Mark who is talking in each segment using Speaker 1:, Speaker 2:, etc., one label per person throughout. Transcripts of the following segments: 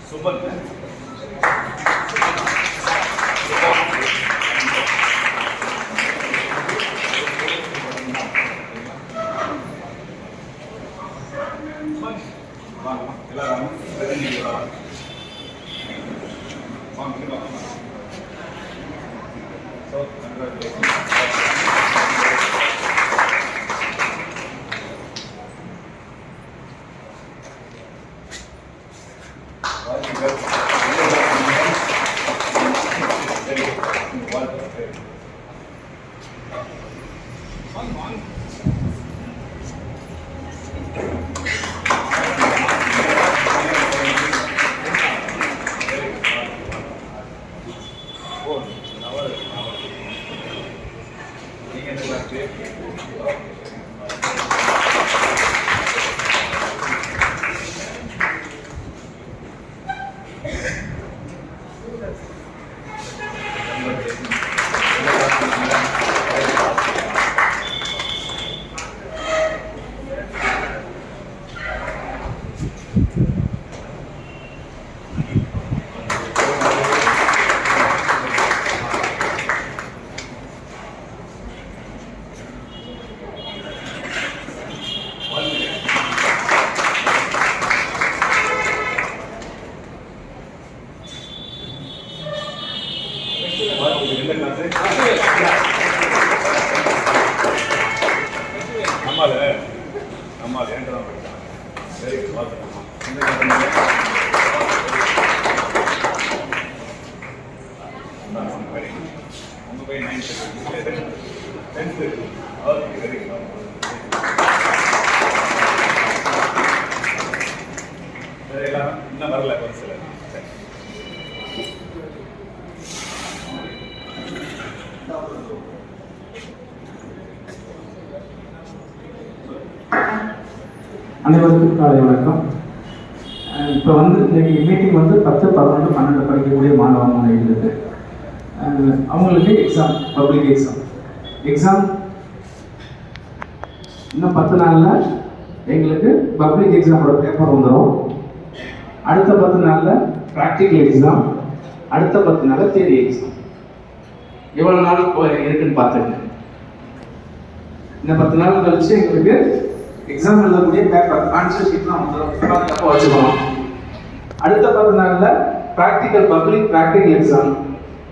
Speaker 1: சுபன் எல்லாரும் நம்மால் ஏண்டதான் படித்தான். சரி பார்த்துக்கோமா உங்கள் பையன் 9th 10th okay very good. சரி எல்லாம் இன்னும் வரல ஒரு சில. சரி
Speaker 2: அனைவருக்கும் காலை வணக்கம். இப்போ இன்னைக்கு மீட்டிங் 10, 11, 12 படிக்கக்கூடிய மாணவ மாணவிகளுக்கு அவங்களுக்கு எக்ஸாம், பப்ளிக் எக்ஸாம் இன்னும் 10 நாளில் எங்களுக்கு பப்ளிக் எக்ஸாமோட பேப்பர் வந்துடும். அடுத்த 10 நாளில் ப்ராக்டிக்கல் எக்ஸாம், அடுத்த 10 நாளில் தியரி எக்ஸாம். எவ்வளோ நாள் இருக்குன்னு பார்த்துங்க. இந்த 10 நாள் கழிச்சு எங்களுக்கு எக்ஸாம் எழுதக்கூடிய பேப்பர் ஆன்சர் ஷீட்லாம் வந்துடும். தப்ப வச்சுக்கணும். அடுத்த 10 நாளில் ப்ராக்டிக்கல் எக்ஸாம்,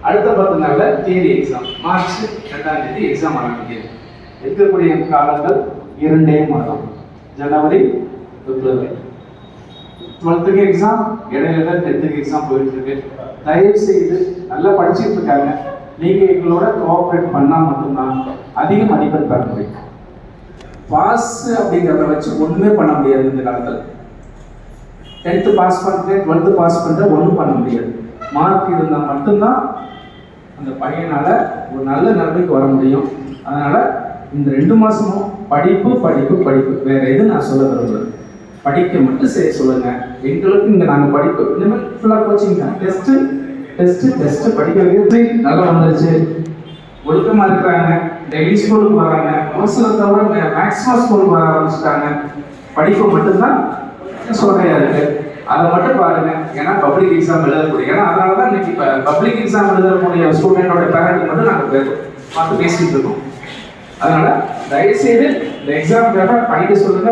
Speaker 2: அடுத்த 10 நாளில் தியரி எக்ஸாம். மார்ச் 2ஆம் தேதி எக்ஸாம் ஆரம்பிக்குது. இருக்கக்கூடிய காலங்கள் 2 மாதம், ஜனவரி, பிப்ரவரி. 12th எக்ஸாம், இடையில 10th எக்ஸாம் போயிட்டு இருக்கு. தயவு செய்து நல்லா படிச்சுட்டு இருக்காங்க. நீங்க எங்களோட கோஆப்ரேட் பண்ணா மட்டும்தான் அதிக மதிப்பெண் பெற முடியும். பாஸ் அப்படிங்கிறத வச்சு ஒண்ணுமே பண்ண முடியாது. இந்த காலத்தில் 10th பாஸ் பண்ணுறேன், 12th பாஸ் பண்ணுறேன், ஒன்றும் பண்ண முடியாது. மார்க் இருந்தால் மட்டும்தான் அந்த பையனால ஒரு நல்ல நிலைமைக்கு வர முடியும். அதனால இந்த 2 மாசமும் படிப்பு படிப்பு படிப்பு, வேற எதுவும் நான் சொல்ல விரும்புகிறேன். படிக்க மட்டும் செய்ய சொல்லுங்க. எங்களுக்கு இங்கே நாங்கள் படிப்பு இனிமேல் ஃபுல்லாக கோச்சிங் தான். டெஸ்ட் படிக்கிறது நல்லா வந்துருச்சு. ஒழுக்கமாக இருக்கிறாங்க, டெய்லி ஸ்கூலுக்கு வராங்க. அவசரத்தை விட மேக்ஸிமம் ஸ்கூலுக்கு வர ஆரம்பிச்சுட்டாங்க. படிப்பு மட்டும்தான் சோகையாக இருக்கு. அதை மட்டும் பாருங்க. ஏன்னா பப்ளிக் எக்ஸாம் எழுதக்கூடிய, ஏன்னா அதனால தான் இன்னைக்கு இப்போ பப்ளிக் எக்ஸாம் எழுதக்கூடிய ஸ்டூடெண்டோட பேரண்ட் மட்டும் நாங்கள் பார்த்து பேசிட்டு இருக்கோம். அதனால தயவுசெய்து இந்த எக்ஸாமுக்காக படிக்க சொல்லுங்க.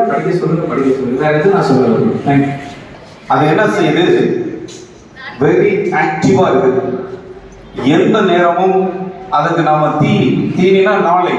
Speaker 2: வேற எதுவும் நான் சொல்ல விரும்புகிறேன். தேங்க்யூ.
Speaker 3: அது என்ன செய்யுது, வெரி ஆக்டிவா இருக்குது. எந்த நேரமும் அதுக்கு நாம தீனினா நாளை